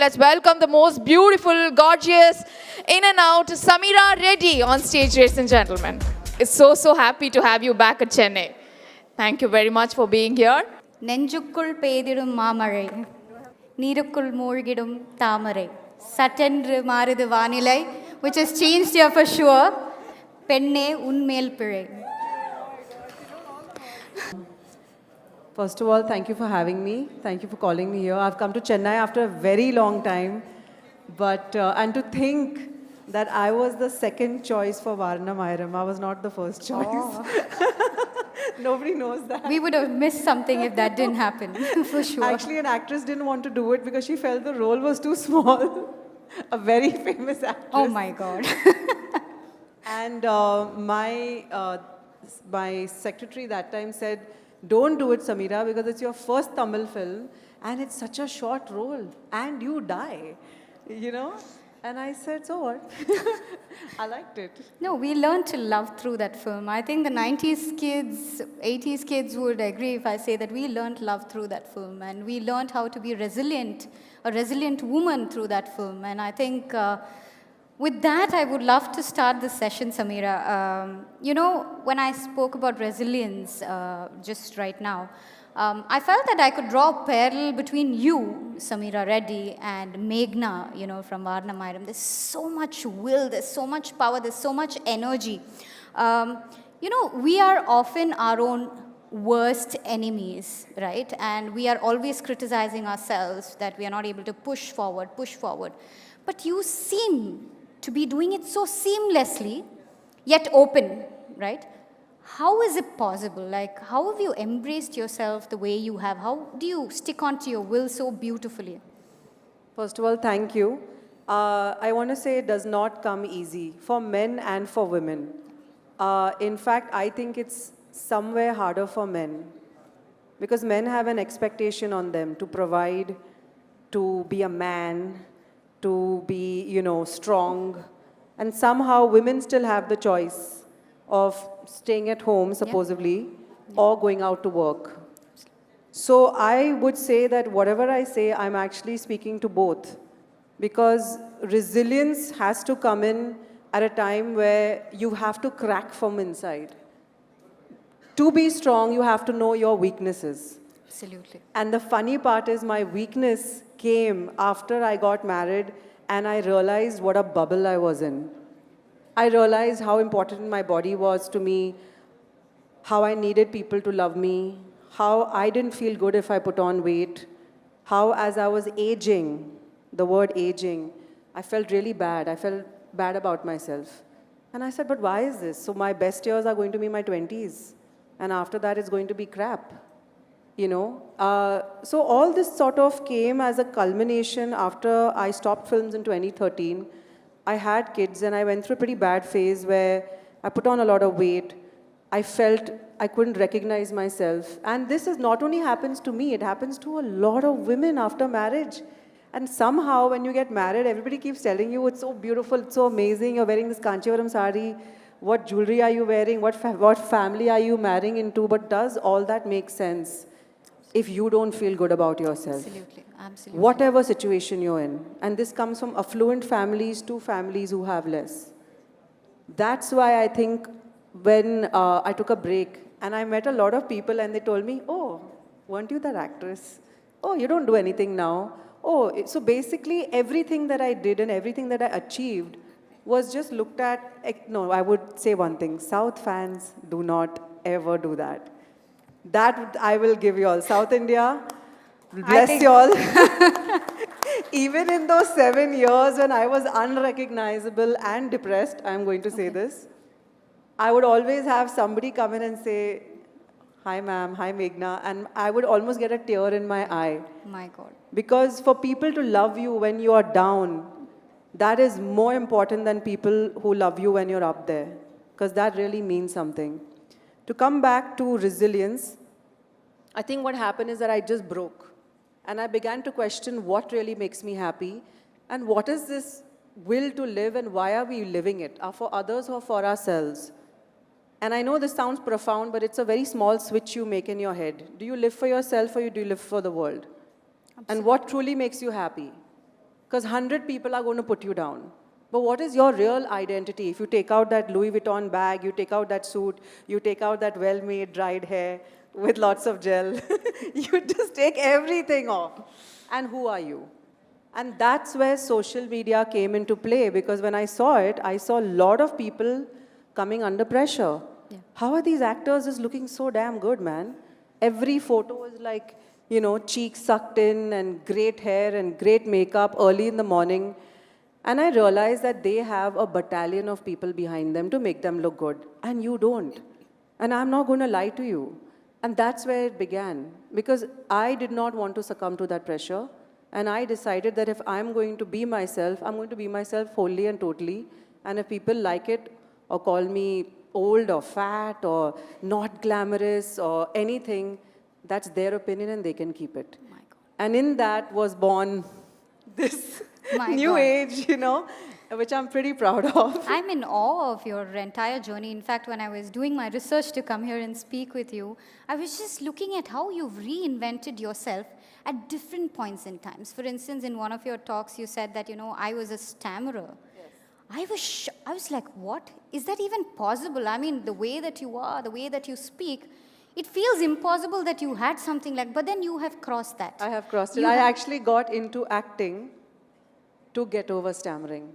let's welcome the most beautiful, gorgeous, in and out, Sameera Reddy on stage, ladies and gentlemen. It's so happy to have you back at Chennai. Thank you very much for being here. நெஞ்சுக்குள் பெய்திடும் மாமழை நீருக்குள் மூழ்கிடும் தாமரை சட்டென்று மாறுது வானிலை which has changed here for sure பெண்ணே உன்மேல் பிழை. First of all, thank you for having me. Thank you for calling me here. I've come to Chennai after a very long time. And to think that I was the second choice for Varna Mairam. I was not the first choice. Oh. Nobody knows that. We would have missed something if that didn't happen, for sure. Actually, an actress didn't want to do it because she felt the role was too small. A very famous actress. Oh my God. And my secretary that time said, don't do it, Sameera, because it's your first Tamil film and it's such a short role and you die, you know? And I said, so what? I liked it. No, we learned to love through that film. I think the 90s kids, 80s kids would agree if I say that we learned love through that film and we learned how to be resilient, a resilient woman through that film. And I think with that, I would love to start this session, Sameera. You know, when I spoke about resilience just right now, I felt that I could draw a parallel between you, Sameera Reddy, and Meghna, you know, from Varna Mairam. There's so much will, there's so much power, there's so much energy. You know, we are often our own worst enemies, right? And we are always criticizing ourselves that we are not able to push forward. But you seem to be doing it so seamlessly, yet open, right? How is it possible? Like, how have you embraced yourself the way you have? How do you stick onto your will so beautifully? First of all, thank you. I want to say it does not come easy for men and for women. In fact, I think it's somewhere harder for men because men have an expectation on them to provide, to be a man, to be, you know, strong. And somehow women still have the choice of staying at home, supposedly, or going out to work. So I would say that whatever I say, I'm actually speaking to both. Because resilience has to come in at a time where you have to crack from inside. To be strong, you have to know your weaknesses. Absolutely. And the funny part is my weakness came after I got married and I realized what a bubble I was in. I realized how important my body was to me, how I needed people to love me, how I didn't feel good if I put on weight, how as I was aging, the word aging, I felt really bad. I felt bad about myself. And I said, but why is this? So my best years are going to be my 20s. And after that, it's going to be crap. You know, so all this sort of came as a culmination after I stopped films in 2013. I had kids and I went through a pretty bad phase where I put on a lot of weight. I felt I couldn't recognize myself. And this is not only happens to me, it happens to a lot of women after marriage. And somehow when you get married, everybody keeps telling you, it's so beautiful, it's so amazing, you're wearing this Kanchivaram sari, what jewelry are you wearing, what family are you marrying into, but does all that make sense if you don't feel good about yourself? Absolutely. Whatever situation you're in. And this comes from affluent families to families who have less. That's why I think when I took a break and I met a lot of people and they told me, oh, weren't you that actress? Oh, you don't do anything now. Oh, so basically everything that I did and everything that I achieved was just looked at. No, I would say one thing. South fans do not ever do that. That I will give you all. South India, bless you all. Even in those 7 years when I was unrecognizable and depressed, I'm going to say this, I would always have somebody come in and say, hi ma'am, hi Meghna, and I would almost get a tear in my eye. My God. Because for people to love you when you are down, that is more important than people who love you when you're up there. Because that really means something. To come back to resilience, I think what happened is that I just broke. And I began to question what really makes me happy and what is this will to live and why are we living it? Are for others or for ourselves? And I know this sounds profound, but it's a very small switch you make in your head. Do you live for yourself or do you live for the world? Absolutely. And what truly makes you happy? Because 100 people are going to put you down. But what is your real identity? If you take out that Louis Vuitton bag, you take out that suit, you take out that well-made dried hair with lots of gel, you just take everything off. And who are you? And that's where social media came into play, because when I saw it, I saw a lot of people coming under pressure. Yeah. How are these actors just looking so damn good, man? Every photo is like, you know, cheeks sucked in and great hair and great makeup early in the morning. And I realized that they have a battalion of people behind them to make them look good. And you don't. And I'm not going to lie to you. And that's where it began. Because I did not want to succumb to that pressure. And I decided that if I'm going to be myself, I'm going to be myself wholly and totally. And if people like it or call me old or fat or not glamorous or anything, that's their opinion and they can keep it. My God. And in that was born this My new God. age, you know, which I'm pretty proud of. I'm in awe of your entire journey. In fact, when I was doing my research to come here and speak with you, I was just looking at how you've reinvented yourself at different points in times. For instance, in one of your talks, you said that, you know, I was a stammerer. Yes. I was like, what? Is that even possible? I mean, the way that you are, the way that you speak, it feels impossible that you had something like, but then you have crossed that. I have crossed it. You I have- actually got into acting to get over stammering.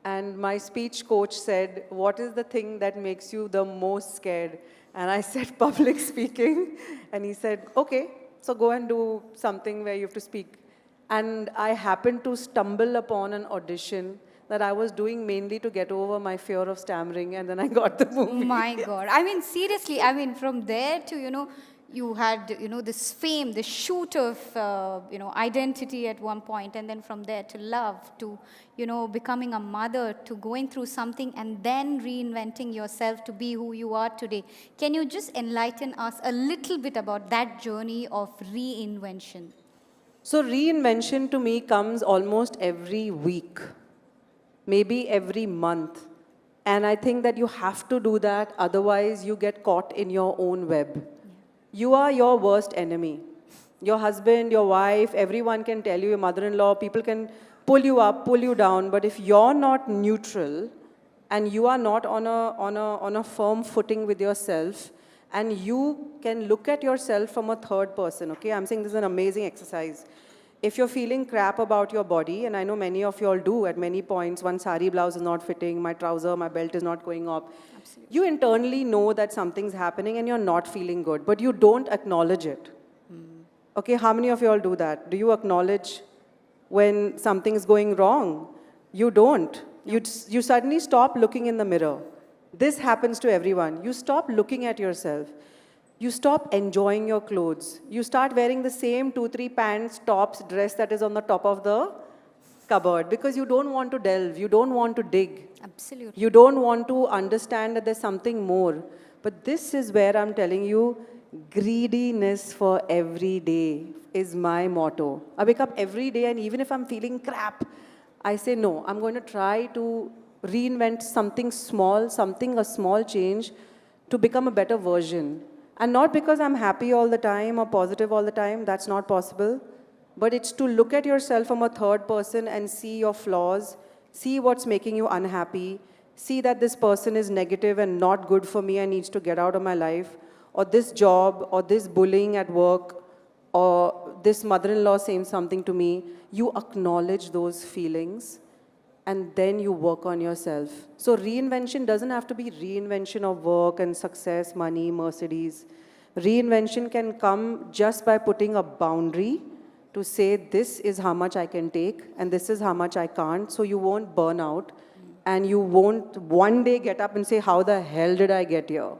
And my speech coach said, what is the thing that makes you the most scared? And I said, public speaking. And he said, okay, so go and do something where you have to speak. And I happened to stumble upon an audition that I was doing mainly to get over my fear of stammering, and then I got the movie. My God. I mean, seriously, I mean, from there to, you know, you had, you know, this fame, this shoot of, you know, identity at one point, and then from there to love, to, you know, becoming a mother, to going through something, and then reinventing yourself to be who you are today. Can you just enlighten us a little bit about that journey of reinvention? So reinvention to me comes almost every week, maybe every month. And I think that you have to do that, otherwise you get caught in your own web. You are your worst enemy. Your husband, your wife, everyone can tell you, your mother-in-law, people can pull you up, pull you down, but if you're not neutral and you are not on a firm footing with yourself, and you can look at yourself from a third person, okay? I'm saying this is an amazing exercise. If you're feeling crap about your body, and I know many of you all do at many points, one sari blouse is not fitting, my trouser, my belt is not going up. Absolutely. You internally know that something's happening and you're not feeling good, but you don't acknowledge it. Okay, how many of you all do that? Do you acknowledge when something's going wrong? You don't. You suddenly stop looking in the mirror. This happens to everyone. You stop looking at yourself. You stop enjoying your clothes. You start wearing the same 2-3 pants, tops, dress that is on the top of the cupboard because you don't want to delve, you don't want to dig. Absolutely. You don't want to understand that there's something more. But this is where I'm telling you, greediness for every day is my motto. I wake up every day and even if I'm feeling crap, I say, no, I'm going to try to reinvent something small, a small change to become a better version. And not because I'm happy all the time or positive all the time, that's not possible. But it's to look at yourself from a third person and see your flaws, see what's making you unhappy, see that this person is negative and not good for me and needs to get out of my life, or this job, or this bullying at work, or this mother-in-law saying something to me. You acknowledge those feelings and then you work on yourself. So reinvention doesn't have to be reinvention of work and success, money, Mercedes. Reinvention can come just by putting a boundary to say this is how much I can take and this is how much I can't, so you won't burn out and you won't one day get up and say, how the hell did I get here?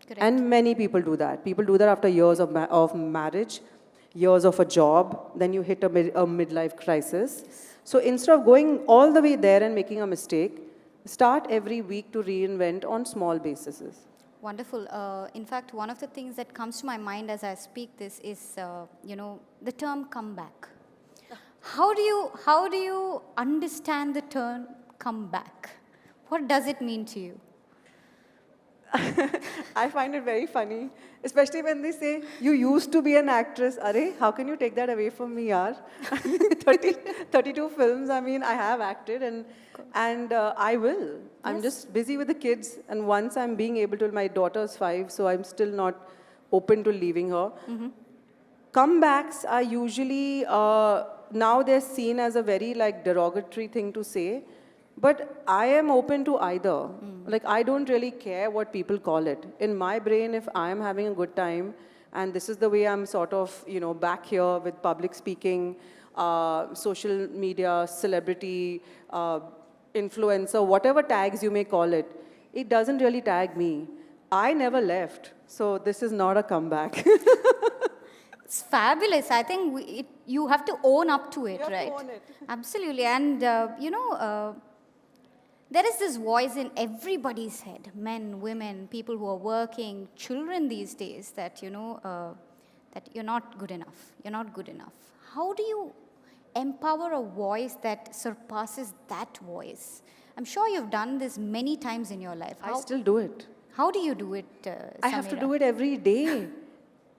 Correct. And many people do that. People do that after years of marriage, years of a job, then you hit a midlife crisis. So instead of going all the way there and making a mistake, start every week to reinvent on small bases. Wonderful. In fact, one of the things that comes to my mind as I speak this is, you know, the term comeback. How do you understand the term comeback? What does it mean to you? I find it very funny, especially when they say, you used to be an actress. Arey, how can you take that away from me, yaar? 30, 32 films, I mean, I have acted and I will. I'm just busy with the kids. And once I'm being able to, my daughter's 5, so I'm still not open to leaving her. Comebacks are usually, now they're seen as a very like derogatory thing to say. But I am open to either. Like, I don't really care what people call it. In my brain, if I am having a good time, and this is the way I'm sort of, back here with public speaking, social media, celebrity, influencer, whatever tags you may call it, it doesn't really tag me. I never left, so this is not a comeback. It's fabulous. I think you have to own up to it, You have to right? own it. Absolutely. And, there is this voice in everybody's head, men, women, people who are working, children these days, that, that you're not good enough. You're not good enough. How do you empower a voice that surpasses that voice? I'm sure you've done this many times in your life. I still do it. How do you do it, I have to Sameera? do it every day.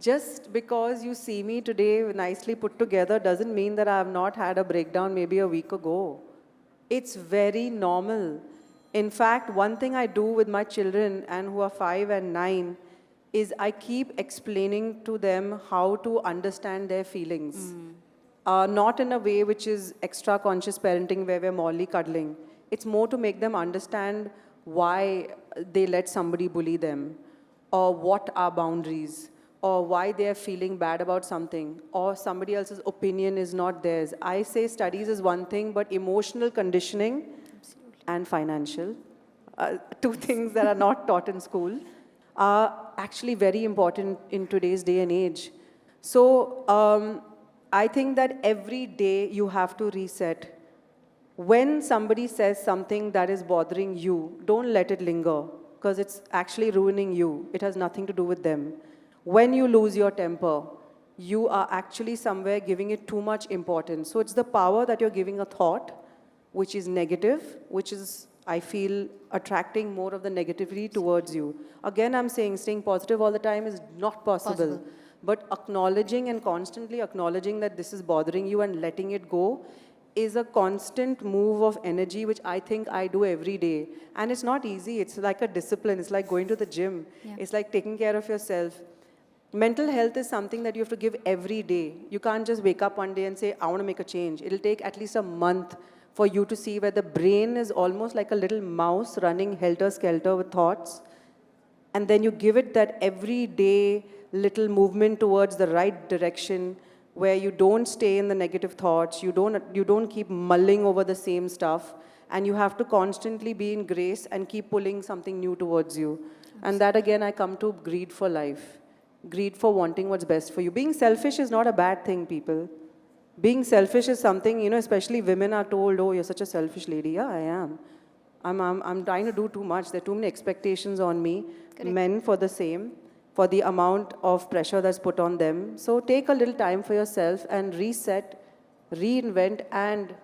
Just because you see me today nicely put together doesn't mean that I have not had a breakdown maybe a week ago. It's very normal. In fact, one thing I do with my children and who are 5 and 9 is I keep explaining to them how to understand their feelings. Not in a way which is extra conscious parenting where we're molly cuddling. It's more to make them understand why they let somebody bully them, or what are boundaries, or why they are feeling bad about something, or somebody else's opinion is not theirs. I say studies is one thing, but emotional conditioning and financial, 2 things that are not taught in school, are actually very important in today's day and age. So I think that every day you have to reset. When somebody says something that is bothering you, don't let it linger, because it's actually ruining you. It has nothing to do with them. When you lose your temper, you are actually somewhere giving it too much importance. So it's the power that you're giving a thought, which is negative, which is, I feel, attracting more of the negativity towards you. Again, I'm saying staying positive all the time is not possible. But acknowledging and constantly acknowledging that this is bothering you and letting it go is a constant move of energy, which I think I do every day. And it's not easy. It's like a discipline. It's like going to the gym. Yeah. It's like taking care of yourself. Mental health is something that you have to give every day. You can't just wake up one day and say, I want to make a change. It'll take at least a month for you to see where the brain is almost like a little mouse running helter-skelter with thoughts. And then you give it that everyday little movement towards the right direction where you don't stay in the negative thoughts, you don't keep mulling over the same stuff, and you have to constantly be in grace and keep pulling something new towards you. Absolutely. And that again, I come to greed for life. Greed for wanting what's best for you. Being selfish is not a bad thing, people. Being selfish is something, especially women are told, oh, you're such a selfish lady. Yeah, I am. I'm trying to do too much. There are too many expectations on me. Correct. Men for the same, for the amount of pressure that's put on them. So take a little time for yourself and reset, reinvent, and,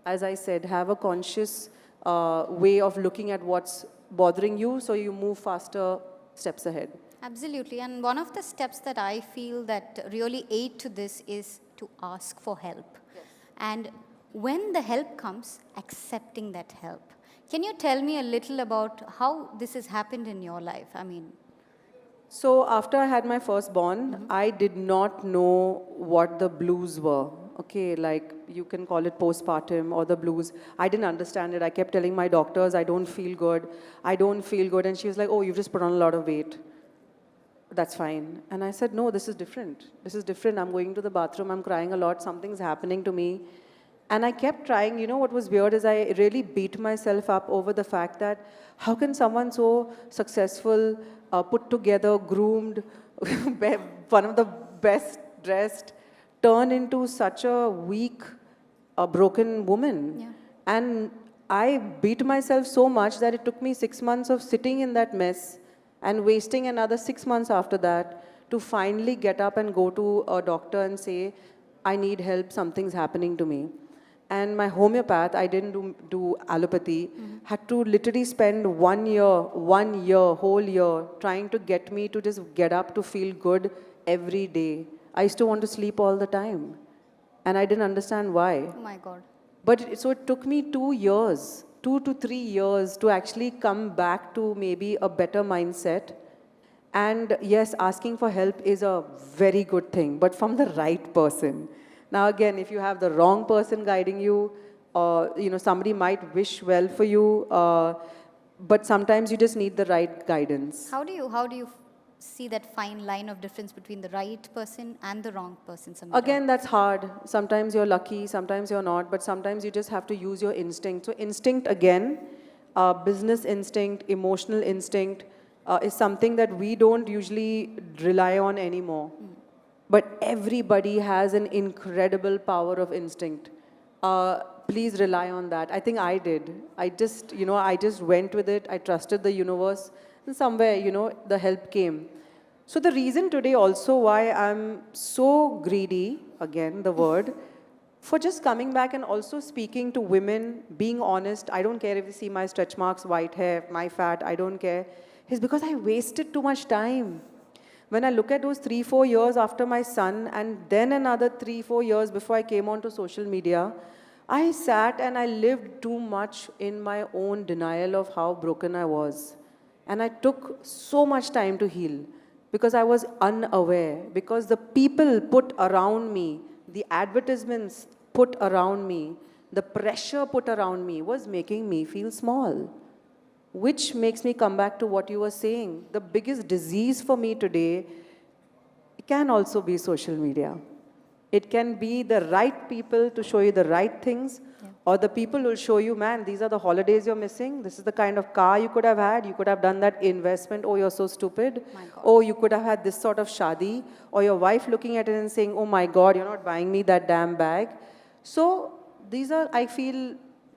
as I said, have a conscious way of looking at what's bothering you so you move faster steps ahead. Absolutely. And one of the steps that I feel that really aid to this is to ask for help. Yes. And when the help comes, accepting that help. Can you tell me a little about how this has happened in your life? I mean, so after I had my firstborn, I did not know what the blues were. Okay, like you can call it postpartum or the blues. I didn't understand it. I kept telling my doctors, I don't feel good. I don't feel good. And she was like, oh, you've just put on a lot of weight. That's fine. And I said, no, this is different. This is different. I'm going to the bathroom. I'm crying a lot. Something's happening to me. And I kept trying. What was weird is I really beat myself up over the fact that how can someone so successful, put together, groomed, one of the best dressed, turn into such a weak, broken woman? Yeah. And I beat myself so much that it took me 6 months of sitting in that mess and wasting another 6 months after that to finally get up and go to a doctor and say, I need help, something's happening to me. And my homeopath, I didn't do allopathy, had to literally spend 1 year, whole year, trying to get me to just get up to feel good every day. I used to want to sleep all the time. And I didn't understand why. Oh my God. But so it took me 2 years, 2 to 3 years to actually come back to maybe a better mindset. And yes, asking for help is a very good thing, but from the right person. Now again, if you have the wrong person guiding you, somebody might wish well for you, but sometimes you just need the right guidance. How do you see that fine line of difference between the right person and the wrong person, Sameera? Again, that's hard. Sometimes you're lucky, sometimes you're not, but sometimes you just have to use your instinct. So instinct again, business instinct, emotional instinct, is something that we don't usually rely on anymore. But everybody has an incredible power of instinct. Please rely on that. I think I did. I just went with it. I trusted the universe. And somewhere, the help came. So the reason today also why I'm so greedy, again, the word, for just coming back and also speaking to women, being honest, I don't care if you see my stretch marks, white hair, my fat, I don't care, is because I wasted too much time. When I look at those 3-4 years after my son and then another 3-4 years before I came onto social media, I sat and I lived too much in my own denial of how broken I was. And I took so much time to heal because I was unaware, because the people put around me, the advertisements put around me, the pressure put around me was making me feel small. Which makes me come back to what you were saying. The biggest disease for me today can also be social media. It can be the right people to show you the right things, or the people will show you, man, these are the holidays you're missing. This is the kind of car you could have had. You could have done that investment. Oh, you're so stupid. Oh, you could have had this sort of shadi. Or your wife looking at it and saying, oh my God, you're not buying me that damn bag. So these are, I feel,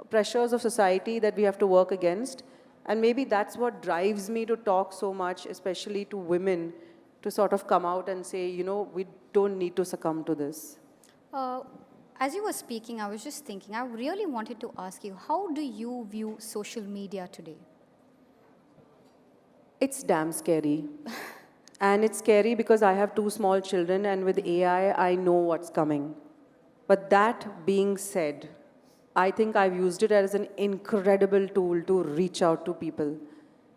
pressures of society that we have to work against. And maybe that's what drives me to talk so much, especially to women, to sort of come out and say, we don't need to succumb to this. As you were speaking, I was just thinking, I really wanted to ask you, how do you view social media today? It's damn scary. And it's scary because I have 2 small children, and with AI, I know what's coming. But that being said, I think I've used it as an incredible tool to reach out to people.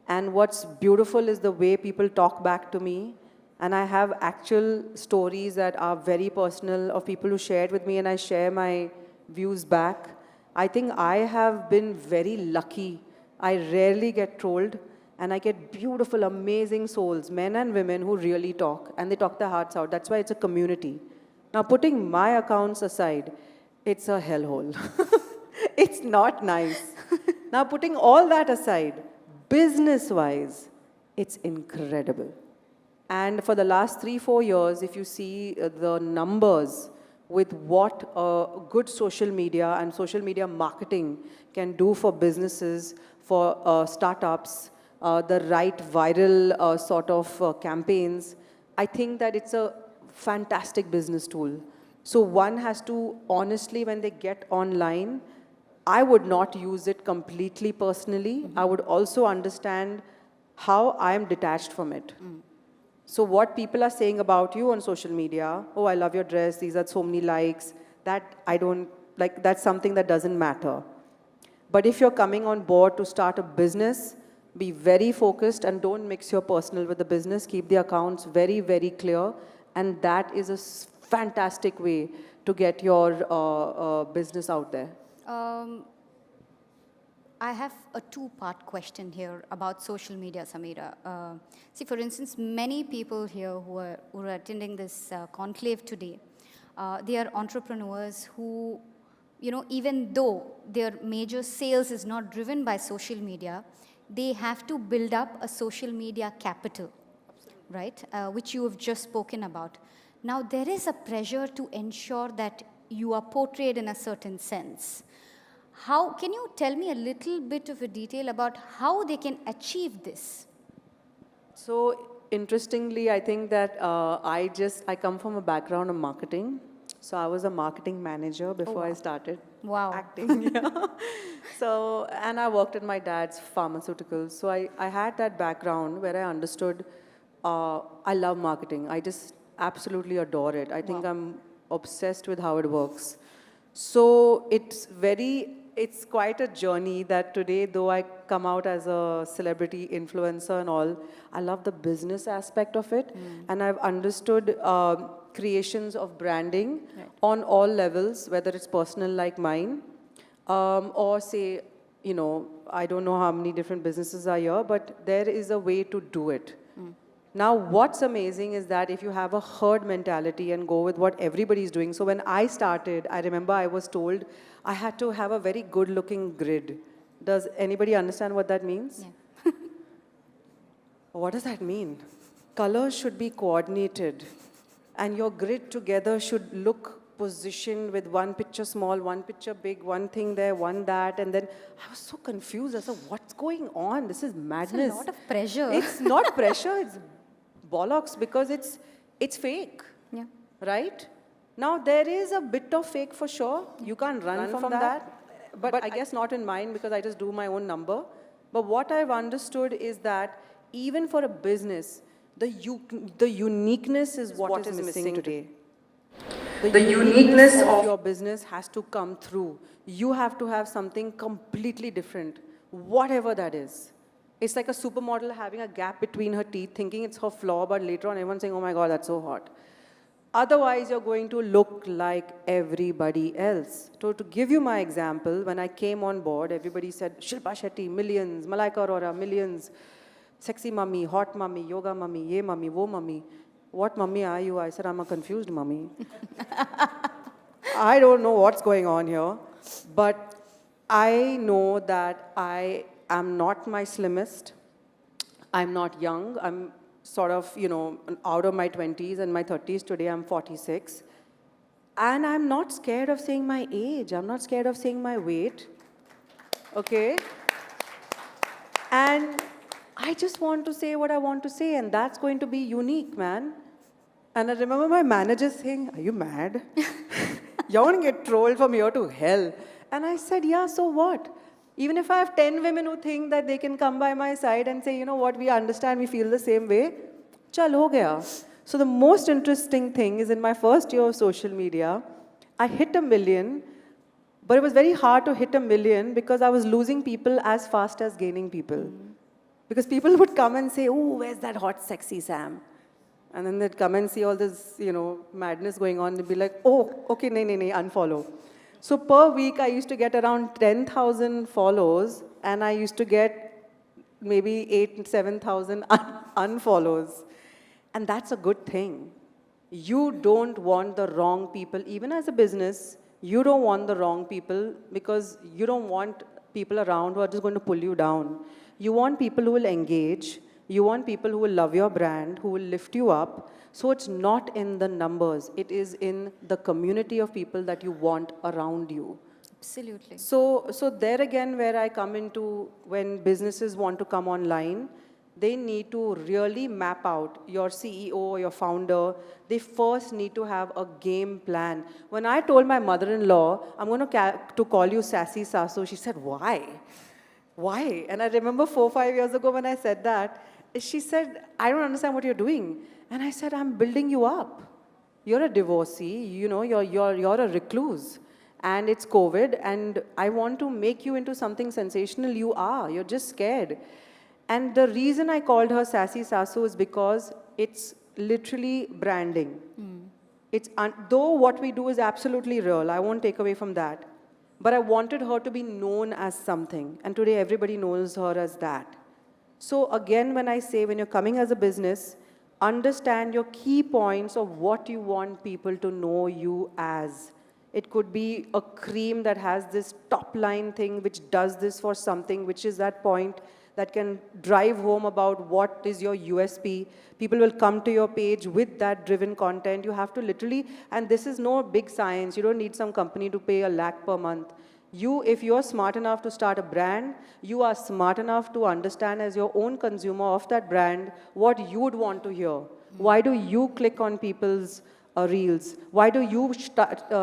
And what's beautiful is the way people talk back to me. And I have actual stories that are very personal of people who shared with me, and I share my views back. I think I have been very lucky. I rarely get trolled, and I get beautiful, amazing souls, men and women who really talk, and they talk their hearts out. That's why it's a community. Now, putting my accounts aside, it's a hellhole. It's not nice. Now, putting all that aside, business-wise, it's incredible. And for the last 3-4 years, if you see the numbers with what good social media and social media marketing can do for businesses, for startups, the right viral sort of campaigns, I think that it's a fantastic business tool. So one has to, honestly, when they get online, I would not use it completely personally. I would also understand how I am detached from it. So what people are saying about you on social media, oh, I love your dress, these are so many likes, that I don't, like, that's something that doesn't matter. But if you're coming on board to start a business, be very focused and don't mix your personal with the business. Keep the accounts very, very clear. And that is a fantastic way to get your business out there. I have a 2-part question here about social media, Sameera. See, for instance, many people here who are attending this conclave today, they are entrepreneurs who, even though their major sales is not driven by social media, they have to build up a social media capital, right? Which you have just spoken about. Now, there is a pressure to ensure that you are portrayed in a certain sense. How can you tell me a little bit of a detail about how they can achieve this? So interestingly, I think that I come from a background of marketing. So I was a marketing manager before I wow. started Wow. acting. Yeah. So, and I worked in my dad's pharmaceuticals. So I had that background where I understood I love marketing. I just absolutely adore it. I think Wow. I'm obsessed with how it works. So it's quite a journey that today, though I come out as a celebrity influencer and all, I love the business aspect of it. And I've understood creations of branding Right. on all levels, whether it's personal like mine, or say, I don't know how many different businesses are here, but there is a way to do it. Now, what's amazing is that if you have a herd mentality and go with what everybody's doing. So when I started, I remember I was told I had to have a very good looking grid. Does anybody understand what that means? Yeah. What does that mean? Colors should be coordinated, and your grid together should look positioned with one picture small, one picture big, one thing there, one that, and then I was so confused. I said, what's going on? This is It's a madness. lot of pressure. It's not pressure, it's bollocks because it's fake, Yeah. right? Now there is a bit of fake for sure. You can't run from that. But I guess not in mine because I just do my own number. But what I've understood is that even for a business, the uniqueness is what is missing today. The uniqueness of your business has to come through. You have to have something completely different, whatever that is. It's like a supermodel having a gap between her teeth, thinking it's her flaw, but later on everyone's saying, oh my God, that's so hot. Otherwise, you're going to look like everybody else. So to give you my example, when I came on board, everybody said, Shilpa Shetty, millions, Malaika Arora, millions, sexy mummy, hot mummy, yoga mummy, ye mummy, wo mummy. What mummy are you? I said, I'm a confused mummy. I don't know what's going on here, but I know that I am not my slimmest. I'm not young. I'm sort of, out of my 20s and my 30s. Today I'm 46. And I'm not scared of saying my age. I'm not scared of saying my weight. Okay? And I just want to say what I want to say, and that's going to be unique, man. And I remember my manager saying, are you mad? You're going to get trolled from here to hell. And I said, yeah, so what? Even if I have 10 women who think that they can come by my side and say, you know what, we understand, we feel the same way, chal ho gaya. So the most interesting thing is in my first year of social media, I hit 1 million, but it was very hard to hit 1 million because I was losing people as fast as gaining people. Because people would come and say, oh, where's that hot, sexy Sam? And then they'd come and see all this, madness going on. They'd be like, oh, okay, nay, unfollow. So per week, I used to get around 10,000 follows, and I used to get maybe 7,000 unfollows. And that's a good thing. You don't want the wrong people, even as a business, you don't want the wrong people because you don't want people around who are just going to pull you down. You want people who will engage. You want people who will love your brand, who will lift you up. So it's not in the numbers. It is in the community of people that you want around you. Absolutely. So there again where I come into when businesses want to come online, they need to really map out your CEO or your founder. They first need to have a game plan. When I told my mother-in-law, I'm going to call you Sassy Sasu, she said, why? Why? And I remember 4 or 5 years ago when I said that, she said, I don't understand what you're doing. And I said, I'm building you up. You're a divorcee, you're a recluse. And it's COVID, and I want to make you into something sensational. You are. You're just scared. And the reason I called her Sassy Sasu is because it's literally branding. Though what we do is absolutely real, I won't take away from that. But I wanted her to be known as something. And today everybody knows her as that. So again, when I say, when you're coming as a business, understand your key points of what you want people to know you as. It could be a cream that has this top line thing which does this for something, which is that point that can drive home about what is your USP. People will come to your page with that driven content. You have to literally, and this is no big science. You don't need some company to pay 1 lakh per month. If you're smart enough to start a brand, you are smart enough to understand as your own consumer of that brand what you would want to hear. Why do you click on people's reels? Why do you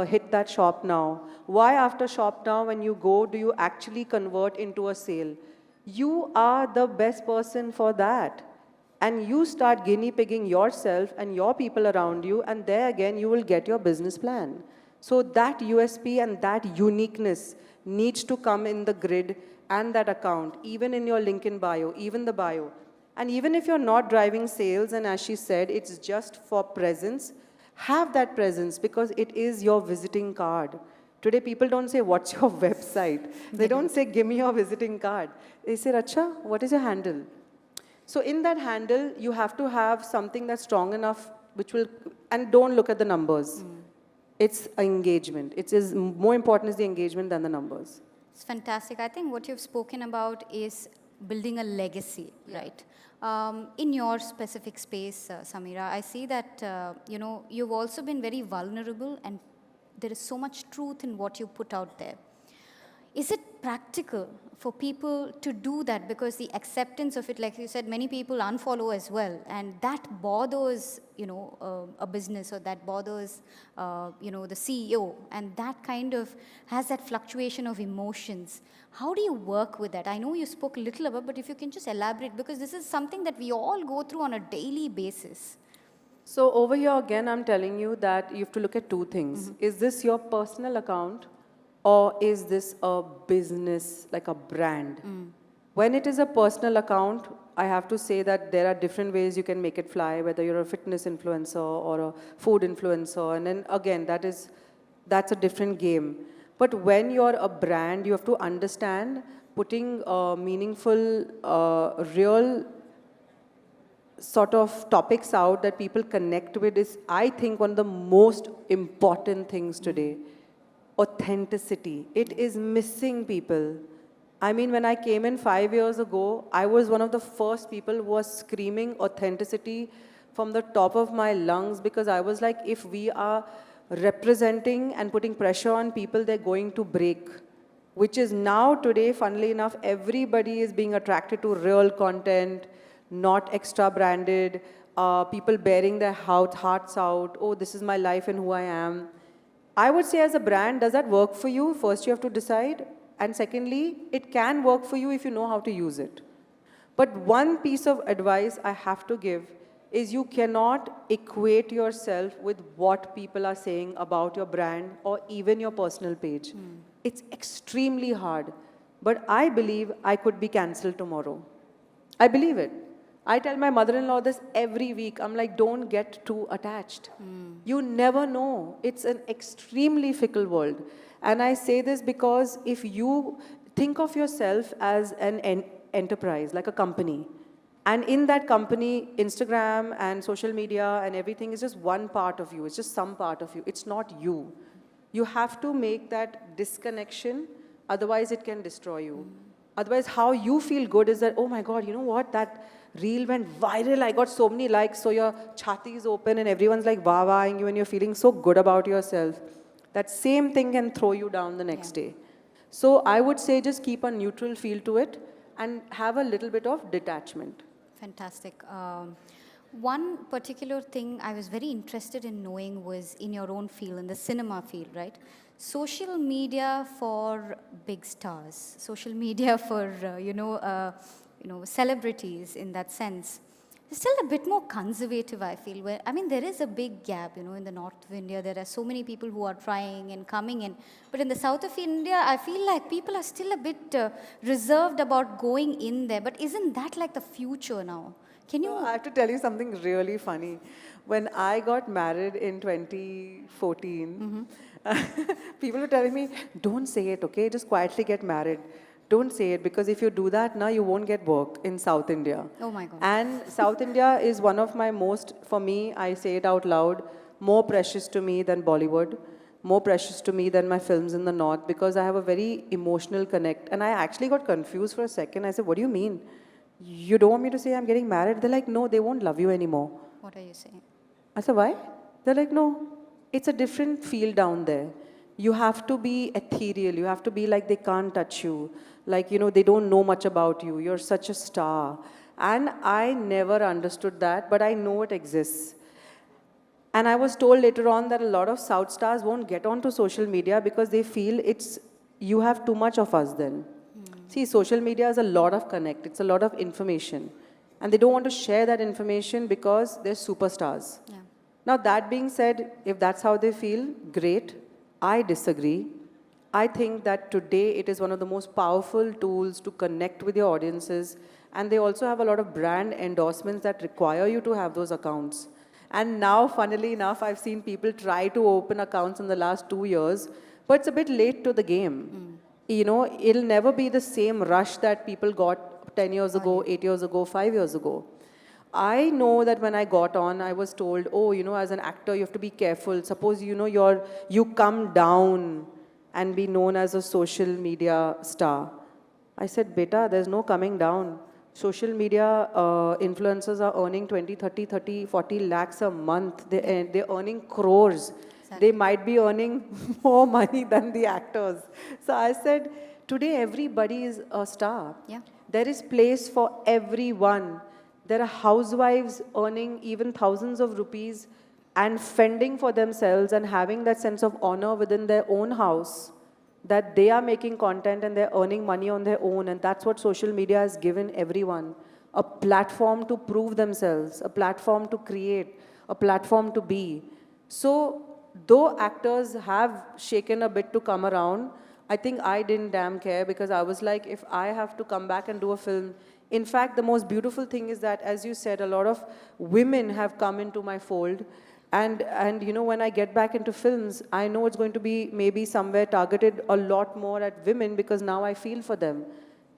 hit that shop now? Why after shop now when you go do you actually convert into a sale? You are the best person for that. And you start guinea pigging yourself and your people around you, and there again you will get your business plan. So that USP and that uniqueness needs to come in the grid and that account, even in your LinkedIn bio, even the bio. And even if you're not driving sales, and as she said, it's just for presence, have that presence because it is your visiting card. Today, people don't say, what's your website? They don't say, give me your visiting card. They say, Racha, what is your handle? So in that handle, you have to have something that's strong enough, which will, and don't look at the numbers. It's engagement. It is more important is the engagement than the numbers. It's fantastic. I think what you've spoken about is building a legacy, right? In your specific space, Sameera, I see that, you've also been very vulnerable and there is so much truth in what you put out there. Is it practical for people to do that? Because the acceptance of it, like you said, many people unfollow as well. And that bothers, a business, or that bothers, the CEO. And that kind of has that fluctuation of emotions. How do you work with that? I know you spoke a little about, but if you can just elaborate, because this is something that we all go through on a daily basis. So over here again, I'm telling you that you have to look at two things. Is this your personal account? Or is this a business, like a brand? When it is a personal account, I have to say that there are different ways you can make it fly, whether you're a fitness influencer or a food influencer. And then again, that's a different game. But when you're a brand, you have to understand putting meaningful, real sort of topics out that people connect with is, I think, one of the most important things today. Authenticity. It is missing, people. I mean, when I came in 5 years ago, I was one of the first people who was screaming authenticity from the top of my lungs because I was like, if we are representing and putting pressure on people, they're going to break. Which is now today, funnily enough, everybody is being attracted to real content, not extra branded, people bearing their hearts out, oh, this is my life and who I am. I would say as a brand, does that work for you? First, you have to decide. And secondly, it can work for you if you know how to use it. But one piece of advice I have to give is you cannot equate yourself with what people are saying about your brand or even your personal page. It's extremely hard. But I believe I could be cancelled tomorrow. I believe it. I tell my mother-in-law this every week. I'm like, don't get too attached. You never know. It's an extremely fickle world. And I say this because if you think of yourself as an enterprise, like a company, and in that company, Instagram and social media and everything is just one part of you. It's just some part of you. It's not you. You have to make that disconnection. Otherwise, it can destroy you. Otherwise, how you feel good is that, oh my God, you know what? That reel went viral. I got so many likes. So your chhati is open and everyone's like wah-wahing you and you're feeling so good about yourself. That same thing can throw you down the next day. So I would say just keep a neutral feel to it and have a little bit of detachment. Fantastic. One particular thing I was very interested in knowing was in your own field, in the cinema field, right? Social media for big stars, social media for, celebrities in that sense. It's still a bit more conservative, I feel. Where, I mean, there is a big gap, in the north of India. There are so many people who are trying and coming in. But in the south of India, I feel like people are still a bit reserved about going in there. But isn't that like the future now? Can you... I have to tell you something really funny. When I got married in 2014, people were telling me, don't say it, okay? Just quietly get married. Don't say it, because if you do that, now you won't get work in South India. Oh my God. And South India is one of my most, for me, I say it out loud, more precious to me than Bollywood, more precious to me than my films in the North, because I have a very emotional connect. And I actually got confused for a second. I said, what do you mean? You don't want me to say I'm getting married? They're like, no, they won't love you anymore. What are you saying? I said, why? They're like, no, it's a different field down there. You have to be ethereal. You have to be like they can't touch you. Like, they don't know much about you. You're such a star. And I never understood that, but I know it exists. And I was told later on that a lot of South stars won't get onto social media because they feel you have too much of us then. See, social media is a lot of connect, it's a lot of information. And they don't want to share that information because they're superstars. Yeah. Now, that being said, if that's how they feel, great. I disagree. I think that today it is one of the most powerful tools to connect with your audiences. And they also have a lot of brand endorsements that require you to have those accounts. And now, funnily enough, I've seen people try to open accounts in the last 2 years, but it's a bit late to the game. You know, it'll never be the same rush that people got 10 years ago, 8 years ago, 5 years ago. I know that when I got on, I was told, oh, you know, as an actor, you have to be careful. Suppose, you know, you come down and be known as a social media star. I said, beta, there's no coming down. Social media influencers are earning 20, 30, 40 lakhs a month. They're earning crores. They might be earning more money than the actors. So I said, today everybody is a star. Yeah. There is place for everyone. There are housewives earning even thousands of rupees and fending for themselves and having that sense of honor within their own house, that they are making content and they're earning money on their own. And that's what social media has given everyone. A platform to prove themselves, a platform to create, a platform to be. So, though actors have shaken a bit to come around, I think I didn't damn care because I was like, if I have to come back and do a film. In fact, the most beautiful thing is that, as you said, a lot of women have come into my fold. And you know, when I get back into films, I know it's going to be maybe somewhere targeted a lot more at women because now I feel for them.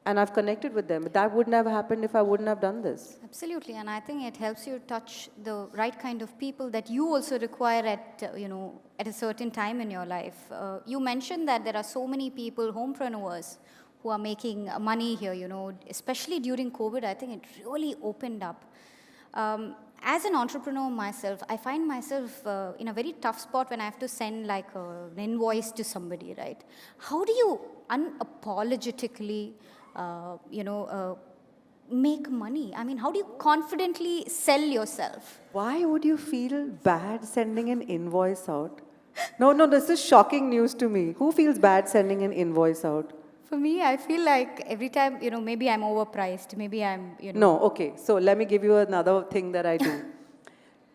And I've connected with them. That wouldn't have happened if I wouldn't have done this. Absolutely, and I think it helps you touch the right kind of people that you also require at, you know, at a certain time in your life. You mentioned that there are so many people, homepreneurs, who are making money here, you know, especially during COVID. I think it really opened up. As an entrepreneur myself, I find myself in a very tough spot when I have to send like an invoice to somebody, right? How do you unapologetically make money? I mean, how do you confidently sell yourself? Why would you feel bad sending an invoice out? No, this is shocking news to me. Who feels bad sending an invoice out? For me, I feel like every time, you know, maybe I'm overpriced, maybe I'm, you know. No, okay. So let me give you another thing that I do.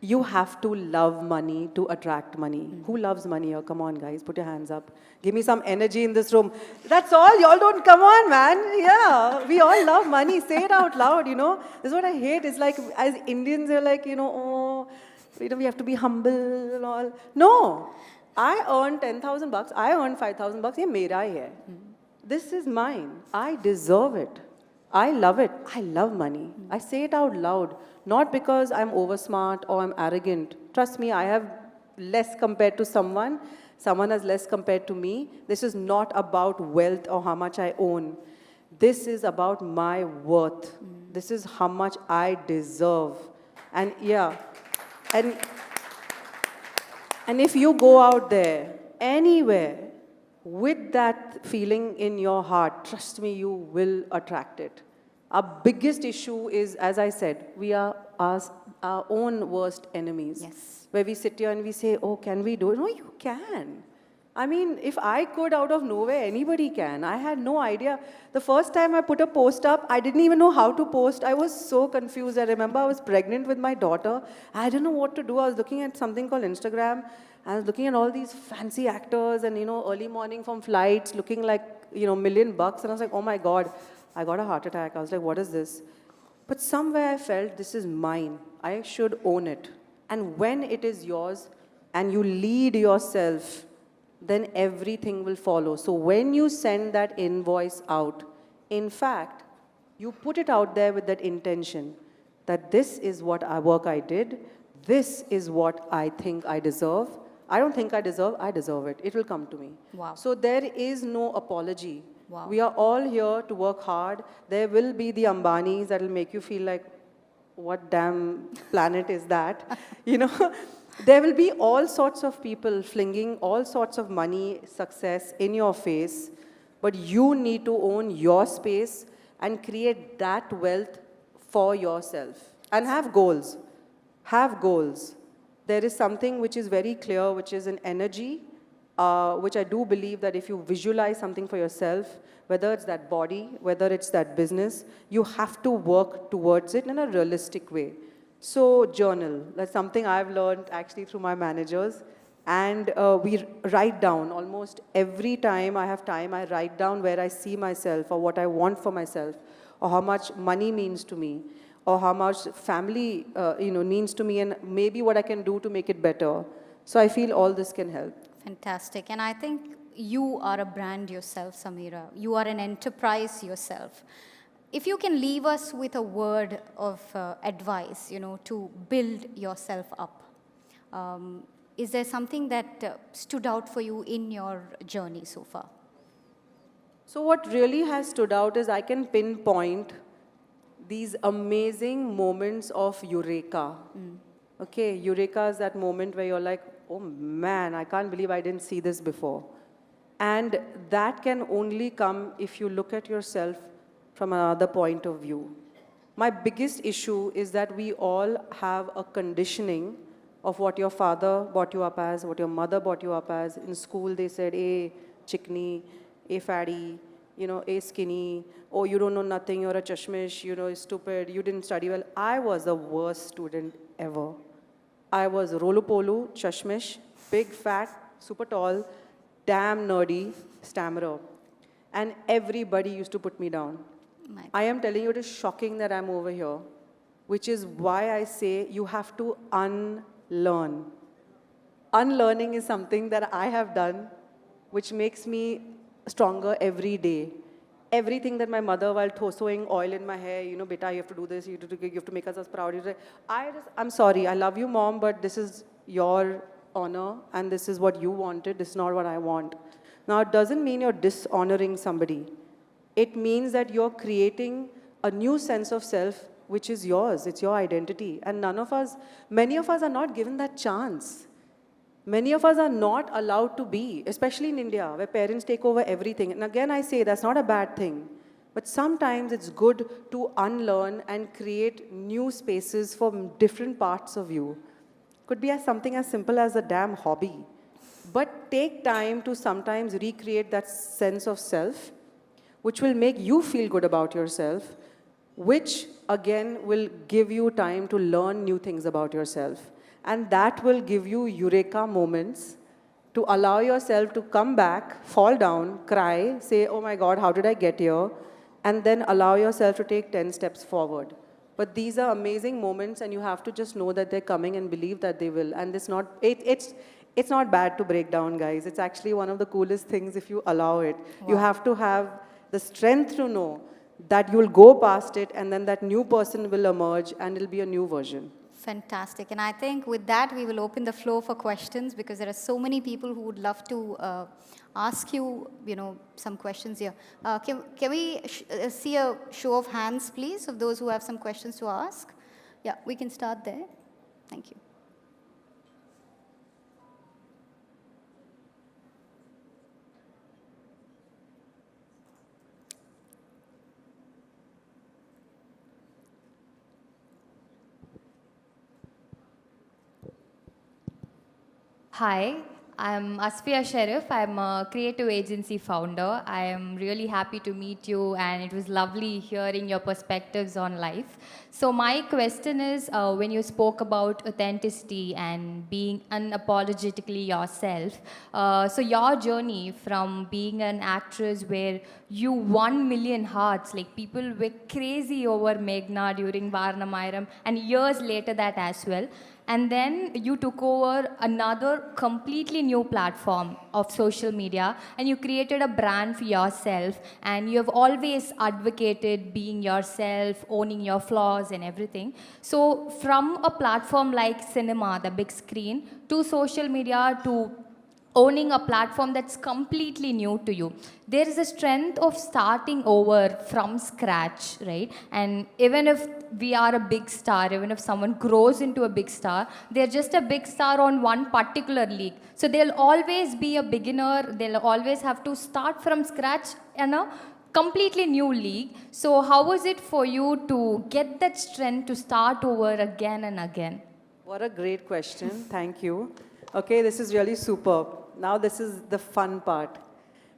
You have to love money to attract money. Who loves money here? Come on, guys, put your hands up. Give me some energy in this room. That's all. Y'all don't, come on, man. Yeah, we all love money. Say it out loud, you know. This is what I hate. It's like, as Indians, we're like, you know, oh, you know, we have to be humble and all. No, I earn 10,000 bucks. I earn 5,000 bucks. Ye mera hai hai. This is mine. I deserve it. I love it. I love money. I say it out loud, not because I'm oversmart or I'm arrogant. Trust me, I have less compared to someone. Someone has less compared to me. This is not about wealth or how much I own. This is about my worth. This is how much I deserve. And yeah, and if you go out there, anywhere, with that feeling in your heart, trust me, you will attract it. Our biggest issue is, as I said, we are our own worst enemies. Yes. Where we sit here and we say, oh, can we do it? No, you can. I mean, if I could out of nowhere, anybody can. I had no idea. The first time I put a post up, I didn't even know how to post. I was so confused. I remember I was pregnant with my daughter. I didn't know what to do. I was looking at something called Instagram. I was looking at all these fancy actors and, you know, early morning from flights, looking like, you know, $1 million. And I was like, oh my God, I got a heart attack. I was like, what is this? But somewhere I felt this is mine. I should own it. And when it is yours and you lead yourself, then everything will follow. So when you send that invoice out, in fact, you put it out there with that intention that this is what work I did, this is what I think I deserve. I don't think I deserve it. It will come to me. Wow. So there is no apology. Wow. We are all here to work hard. There will be the Ambanis that will make you feel like, what damn planet is that? You know, there will be all sorts of people flinging all sorts of money, success in your face, but you need to own your space and create that wealth for yourself. And have goals. Have goals. there is something which is very clear, which is an energy, which I do believe that if you visualize something for yourself, whether it's that body, whether it's that business, you have to work towards it in a realistic way. So journal, that's something I've learned actually through my managers. And we write down almost every time I have time, I write down where I see myself or what I want for myself or how much money means to me or how much family means to me and maybe what I can do to make it better. So I feel all this can help. Fantastic. And I think you are a brand yourself, Sameera. You are an enterprise yourself. If you can leave us with a word of advice, to build yourself up, is there something that stood out for you in your journey so far? So what really has stood out is I can pinpoint these amazing moments of eureka. Okay, eureka is that moment where you're like, oh man, I can't believe I didn't see this before. And that can only come if you look at yourself from another point of view. My biggest issue is that we all have a conditioning of what your father brought you up as, what your mother brought you up as. In school, they said, "Hey, chickney, hey, fatty, hey, skinny, oh, you don't know nothing, you're a chashmish, you're stupid, you didn't study well." I was the worst student ever. I was rolopolu, chashmish, big, fat, super tall, damn nerdy, stammerer. And everybody used to put me down. I am telling you, it is shocking that I'm over here, which is why I say you have to unlearn. Unlearning is something that I have done, which makes me stronger every day. Everything that my mother, while sewing oil in my hair, beta, you have to do this, you have to make us proud. I'm sorry, I love you, mom, but this is your honor, and this is what you wanted, this is not what I want. Now, it doesn't mean you're dishonoring somebody. It means that you're creating a new sense of self, which is yours, it's your identity. And many of us are not given that chance. Many of us are not allowed to be, especially in India, where parents take over everything. And again, I say that's not a bad thing. But sometimes it's good to unlearn and create new spaces for different parts of you. Could be something as simple as a damn hobby. But take time to sometimes recreate that sense of self, which will make you feel good about yourself, which again will give you time to learn new things about yourself. And that will give you eureka moments to allow yourself to come back, fall down, cry, say, oh my God, how did I get here? And then allow yourself to take 10 steps forward. But these are amazing moments and you have to just know that they're coming and believe that they will. And it's not bad to break down, guys. It's actually one of the coolest things if you allow it. Wow. You have to have the strength to know that you'll go past it and then that new person will emerge and it'll be a new version. Fantastic. And I think with that, we will open the floor for questions because there are so many people who would love to ask you, some questions here. Can we see a show of hands, please, of those who have some questions to ask? Yeah, we can start there. Thank you. Hi, I'm Asfiya Sharif. I'm a creative agency founder. I am really happy to meet you and it was lovely hearing your perspectives on life. So my question is, when you spoke about authenticity and being unapologetically yourself, so your journey from being an actress where you won million hearts, like people were crazy over Meghna during Varnamayiram and years later that as well. And then you took over another completely new platform of social media and you created a brand for yourself and you have always advocated being yourself, owning your flaws and everything. So from a platform like cinema, the big screen, to social media, to owning a platform that's completely new to you, there is a strength of starting over from scratch, right? And even if we are a big star, even if someone grows into a big star, they're just a big star on one particular league. So they'll always be a beginner, they'll always have to start from scratch in a completely new league. So how was it for you to get that strength to start over again and again? What a great question. Thank you. Okay, this is really superb. Now this is the fun part.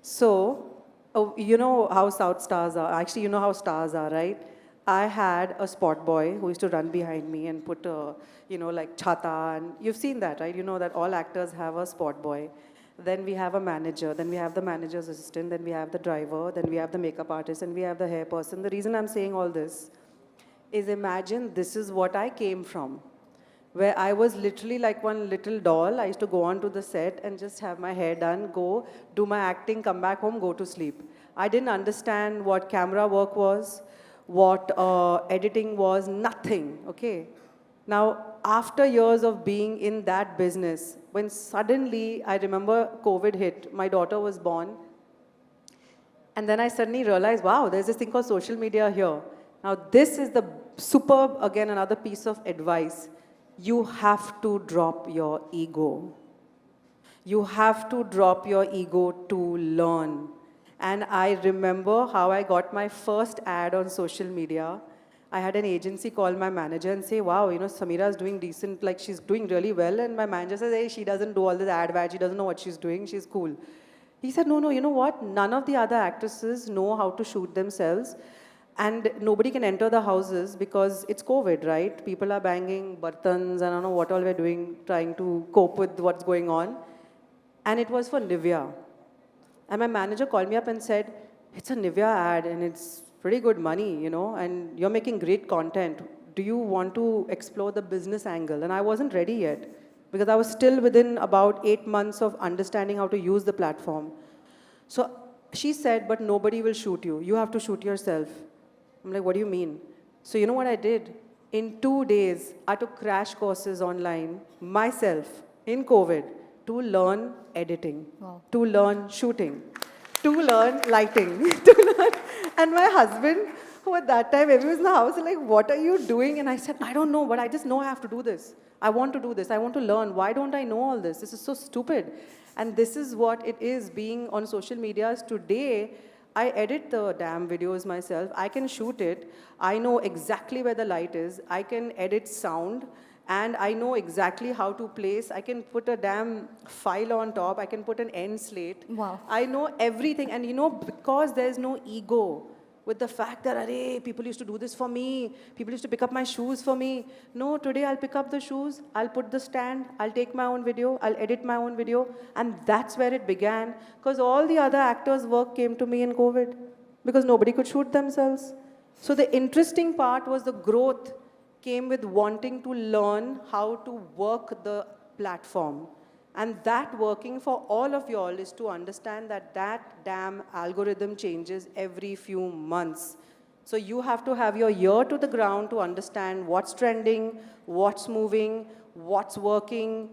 So, oh, you know how South Stars are. Actually, you know how stars are, right? I had a spot boy who used to run behind me and put a, like chhata, and you've seen that, right? You know that all actors have a spot boy. Then we have a manager, then we have the manager's assistant, then we have the driver, then we have the makeup artist, and we have the hair person. The reason I'm saying all this is imagine this is what I came from, where I was literally like one little doll. I used to go onto the set and just have my hair done, go do my acting, come back home, go to sleep. I didn't understand what camera work was, what editing was, nothing, okay? Now, after years of being in that business, when suddenly, I remember COVID hit, my daughter was born, and then I suddenly realized, wow, there's this thing called social media here. Now, this is the superb, again, another piece of advice. You have to drop your ego. You have to drop your ego to learn. And I remember how I got my first ad on social media. I had an agency call my manager and say, wow, Sameera is doing decent, like she's doing really well. And my manager says, hey, she doesn't do all this ad, she doesn't know what she's doing, she's cool. He said, no, you know what? None of the other actresses know how to shoot themselves. And nobody can enter the houses because it's COVID, right? People are banging bartans, I don't know what all we're doing, trying to cope with what's going on. And it was for Nivea. And my manager called me up and said, it's a Nivea ad and it's pretty good money, and you're making great content. Do you want to explore the business angle? And I wasn't ready yet because I was still within about 8 months of understanding how to use the platform. So she said, but nobody will shoot you. You have to shoot yourself. I'm like, what do you mean? So you know what I did? In 2 days, I took crash courses online myself in COVID to learn editing, to learn shooting, to learn lighting, to learn. And my husband, who at that time, everyone was in the house, like, what are you doing? And I said, I don't know, but I just know I have to do this. I want to do this. I want to learn. Why don't I know all this? This is so stupid. And this is what it is being on social medias today. I edit the damn videos myself. I can shoot it. I know exactly where the light is. I can edit sound. And I know exactly how to place. I can put a damn file on top. I can put an end slate. Wow. I know everything. And because there's no ego with the fact that, arey, people used to do this for me. People used to pick up my shoes for me. No, today I'll pick up the shoes. I'll put the stand. I'll take my own video. I'll edit my own video. And that's where it began. Because all the other actors' work came to me in COVID. Because nobody could shoot themselves. So the interesting part was the growth came with wanting to learn how to work the platform. And that working for all of y'all is to understand that that damn algorithm changes every few months. So you have to have your ear to the ground to understand what's trending, what's moving, what's working.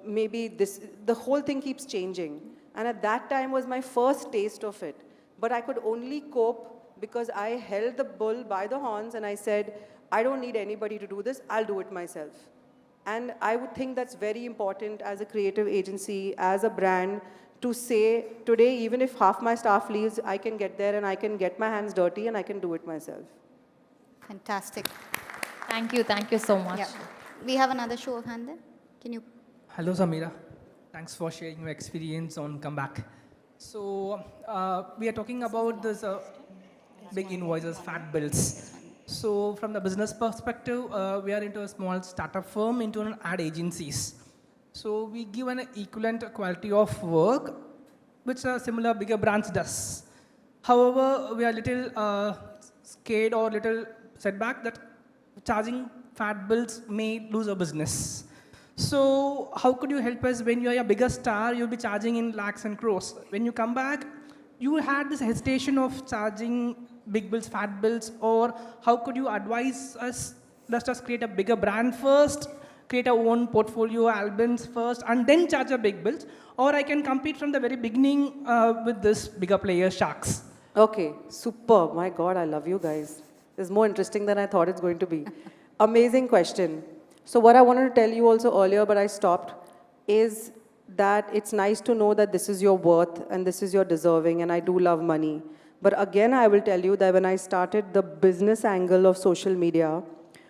Maybe the whole thing keeps changing. And at that time was my first taste of it. But I could only cope because I held the bull by the horns and I said, I don't need anybody to do this, I'll do it myself. And I would think that's very important as a creative agency, as a brand, to say, today, even if half my staff leaves, I can get there and I can get my hands dirty and I can do it myself. Fantastic. Thank you so much. Yeah. We have another show of hand there. Can you? Hello, Sameera. Thanks for sharing your experience on Comback. So, we are talking about this big invoices, fat bills. So, from the business perspective, we are into a small startup firm, into an ad agencies. So, we give an equivalent quality of work, which similar bigger brands does. However, we are little scared or little setback that charging fat bills may lose a business. So, how could you help us when you are a bigger star, you'll be charging in lakhs and crores. When you come back, you had this hesitation of charging big bills, fat bills, or how could you advise us, let us create a bigger brand first, create our own portfolio albums first, and then charge a big bills, or I can compete from the very beginning with this bigger player, sharks. Okay, superb. My God, I love you guys. It's more interesting than I thought it's going to be. Amazing question. So what I wanted to tell you also earlier, but I stopped, is that it's nice to know that this is your worth and this is your deserving, and I do love money. But again, I will tell you that when I started the business angle of social media,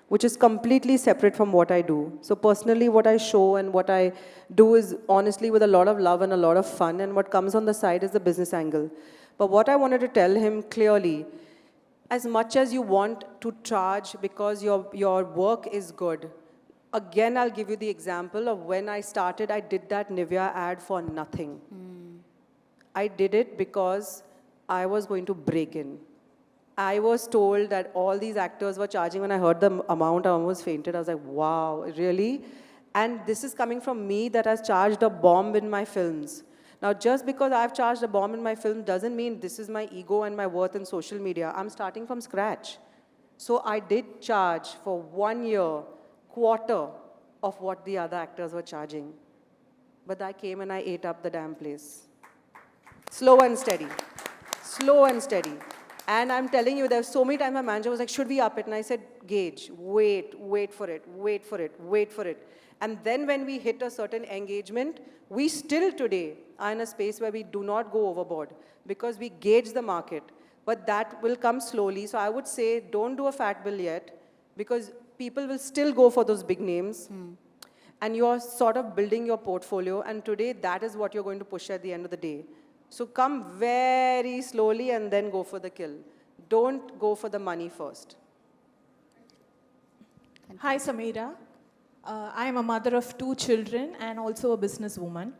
which is completely separate from what I do. So personally, what I show and what I do is honestly with a lot of love and a lot of fun, and what comes on the side is the business angle. But what I wanted to tell him clearly, as much as you want to charge because your work is good, again, I'll give you the example of when I started, I did that Nivea ad for nothing. I did it because I was going to break in. I was told that all these actors were charging. When I heard the amount, I almost fainted. I was like, wow, really? And this is coming from me that has charged a bomb in my films. Now, just because I've charged a bomb in my film doesn't mean this is my ego and my worth in social media. I'm starting from scratch. So I did charge for 1 year, quarter of what the other actors were charging. But I came and I ate up the damn place. Slow and steady. Slow and steady. And I'm telling you, there's so many times my manager was like, should we up it? And I said, Gage, wait for it, wait for it, wait for it. And then when we hit a certain engagement, we still today are in a space where we do not go overboard because we gauge the market. But that will come slowly. So I would say, don't do a fat bill yet because people will still go for those big names. And you're sort of building your portfolio. And today, that is what you're going to push at the end of the day. So come very slowly and then go for the kill. Don't go for the money first. Hi, Sameera. I am a mother of 2 children and also a businesswoman.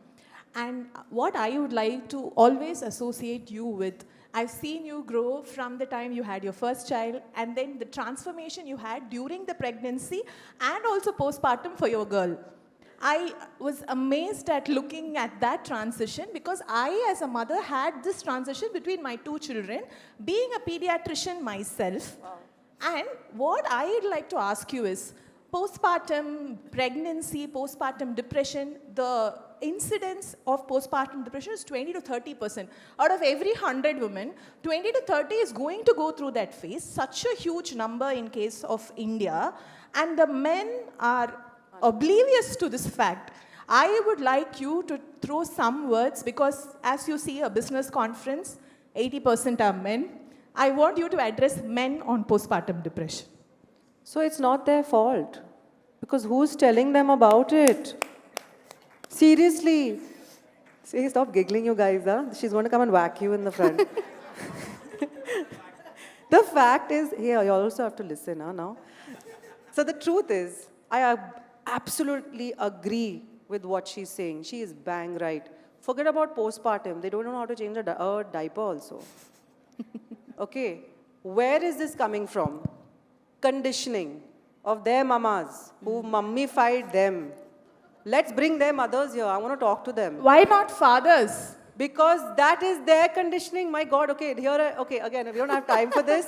And what I would like to always associate you with, I've seen you grow from the time you had your first child and then the transformation you had during the pregnancy and also postpartum for your girl. I was amazed at looking at that transition because I, as a mother, had this transition between my 2 children, being a pediatrician myself. Wow. And what I'd like to ask you is, postpartum pregnancy, postpartum depression, the incidence of postpartum depression is 20 to 30%. Out of every 100 women, 20 to 30 is going to go through that phase. Such a huge number in case of India. And the men are oblivious to this fact. I would like you to throw some words because as you see a business conference, 80% are men. I want you to address men on postpartum depression. So it's not their fault because who's telling them about it? Seriously. See, stop giggling, you guys. Huh? She's going to come and whack you in the front. The fact is, here, you also have to listen now. So the truth is, I absolutely agree with what she's saying. She is bang right. Forget about postpartum. They don't know how to change a diaper also. Okay, where is this coming from? Conditioning of their mamas who mummified them. Let's bring their mothers here. I want to talk to them. Why not fathers? Because that is their conditioning. My God, okay, okay, again, we don't have time for this.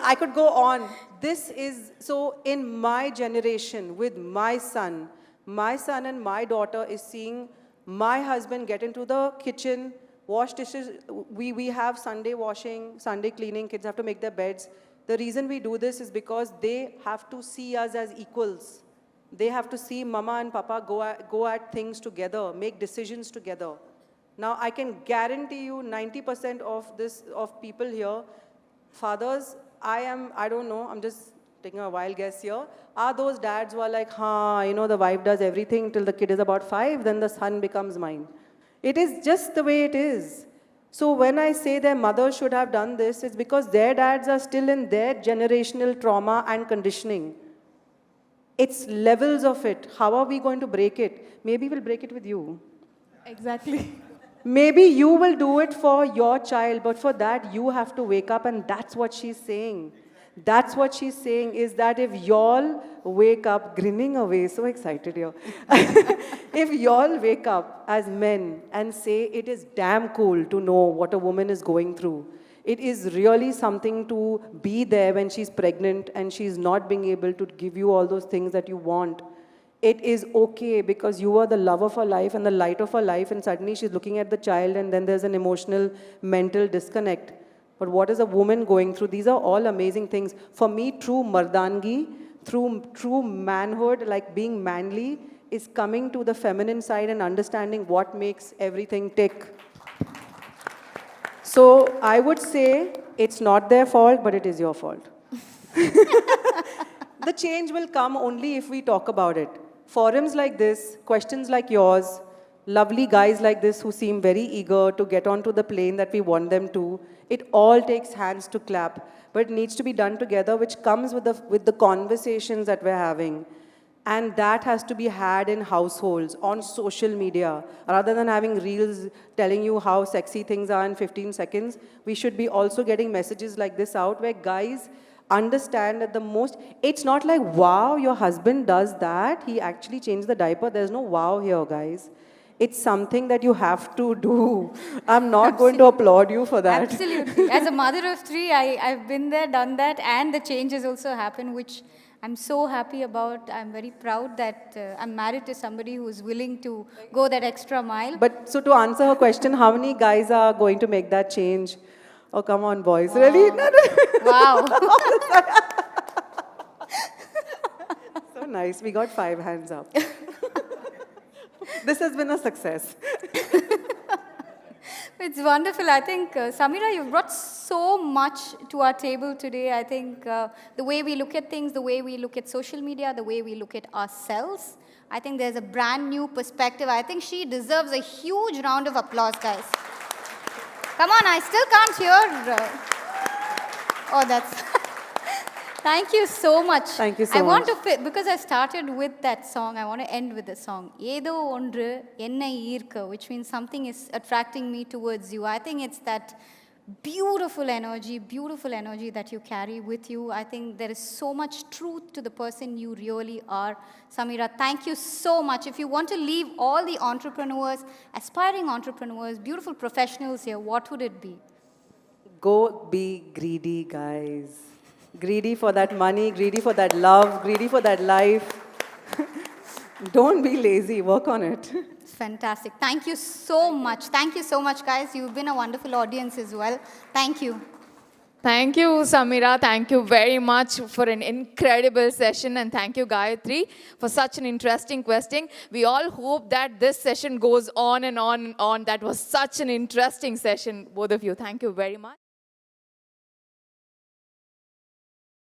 I could go on. This is, so in my generation with my son and my daughter is seeing my husband get into the kitchen, wash dishes. We have Sunday washing, Sunday cleaning, kids have to make their beds. The reason we do this is because they have to see us as equals. They have to see mama and papa go at things together, make decisions together. Now, I can guarantee you 90% of people here, fathers, I don't know, I'm just taking a wild guess here, are those dads who are like, the wife does everything till the kid is about 5, then the son becomes mine. It is just the way it is. So when I say their mother should have done this, it's because their dads are still in their generational trauma and conditioning. It's levels of it. How are we going to break it? Maybe we'll break it with you. Exactly. Maybe you will do it for your child, but for that you have to wake up, and that's what she's saying. That's what she's saying is that if y'all wake up, grinning away, so excited here. If y'all wake up as men and say it is damn cool to know what a woman is going through, it is really something to be there when she's pregnant and she's not being able to give you all those things that you want. It is okay because you are the love of her life and the light of her life, and suddenly she's looking at the child and then there's an emotional, mental disconnect. But what is a woman going through? These are all amazing things. For me, true mardangi, true manhood, like being manly, is coming to the feminine side and understanding what makes everything tick. So I would say it's not their fault, but it is your fault. the change will come only if we talk about it. Forums like this, questions like yours, lovely guys like this who seem very eager to get onto the plane that we want them to, it all takes hands to clap, but it needs to be done together, which comes with the conversations that we're having. And that has to be had in households, on social media. Rather than having reels telling you how sexy things are in 15 seconds, we should be also getting messages like this out where guys understand that it's not like, wow, your husband does that, he actually changed the diaper. There's no wow here, guys. It's something that you have to do. I'm not going to applaud you for that. Absolutely. As a mother of three, I've been there, done that, and the changes also happen, which I'm so happy about. I'm very proud that I'm married to somebody who's willing to go that extra mile. But so to answer her question, how many guys are going to make that change? Oh, come on, boys. Really? No, no. Wow. So nice. We got 5 hands up. This has been a success. It's wonderful. I think, Sameera, you've brought so much to our table today. I think the way we look at things, the way we look at social media, the way we look at ourselves, I think there's a brand new perspective. I think she deserves a huge round of applause, guys. Come on, I still can't hear. Oh, that's... Thank you so much. Thank you so I want much. to, because I started with that song, I want to end with the song. Edo ondru ennai eerka, which means something is attracting me towards you. I think it's that beautiful energy that you carry with you. I think there is so much truth to the person you really are. Sameera, thank you so much. If you want to leave all the entrepreneurs, aspiring entrepreneurs, beautiful professionals here, what would it be? Go be greedy, guys. Greedy for that money, greedy for that love, greedy for that life. Don't be lazy, work on it. Fantastic. Thank you so much. Thank you so much, guys. You've been a wonderful audience as well. Thank you. Thank you, Sameera. Thank you very much for an incredible session. And thank you, Gayathri, for such an interesting question. We all hope that this session goes on and on and on. That was such an interesting session, both of you. Thank you very much.